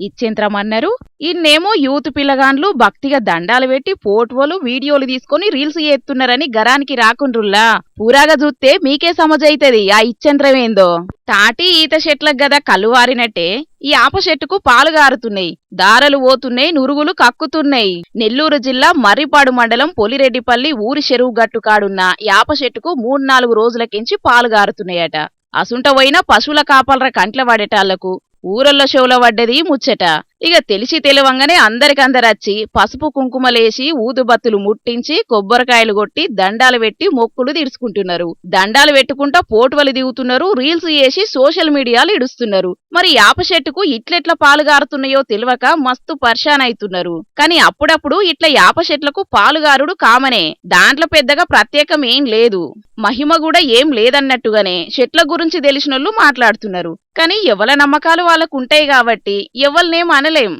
ఇచ్చేంత్రమన్నారు. ఇన్నేమో youth పిల్లగాండ్లు భక్తిగా దండాలు పెట్టి ఫోటోలు వీడియోలు తీసుకొని రీల్స్ చేస్తున్నారని గరానికి రాకుండ్రుల్లా. పూరాగా చూస్తే మీకే సమజైతది ఆ ఇచ్చేంత్రం ఏందో. తాటి ఈత చెట్లకు గదా కల్లువారినట్టే ఈ ఆప చెట్టుకు పాలు గారుతున్నాయి, దారలు పోతున్నాయి, నురుగులు కక్కుతున్నాయి. నెల్లూరు జిల్లా మర్రిపాడు మండలం పొలిరెడ్డిపల్లి ఊరి చెరువు గట్టుకాడున్న యాప చెట్టుకు 3-4 రోజులకించి పాలు గారుతున్నాయట. అసుంట పోయిన పశువుల కాపలర కంట్ల పడేటాళ్లకు ఊరల్లో షోలో పడ్డది ముచ్చట. ఇక తెలిసి తెలివంగానే అందరికందరచ్చి పసుపు కుంకుమలేసి ఊదుబత్తులు ముట్టించి కొబ్బరికాయలు కొట్టి దండాలు పెట్టి మొక్కులు తీర్చుకుంటున్నారు. దండాలు పెట్టుకుంటా పోటువలు దిగుతున్నారు, రీల్స్ చేసి సోషల్ మీడియాలు ఇడుస్తున్నారు. మరి యాప చెట్టుకు ఇట్లెట్ల పాలు గారుతున్నాయో తెలియక మస్తు పర్షాన్ అవుతున్నారు. కానీ అప్పుడప్పుడు ఇట్లా యాప చెట్లకు పాలుగారుడు కామనే, దాంట్లో పెద్దగా ప్రత్యేకం ఏం లేదు, మహిమ కూడా ఏం లేదన్నట్టుగానే చెట్ల గురించి తెలిసినోళ్ళు మాట్లాడుతున్నారు. కానీ ఎవల నమ్మకాలు వాళ్ళకు ఉంటాయి కాబట్టి ఎవరినేం అనలేం.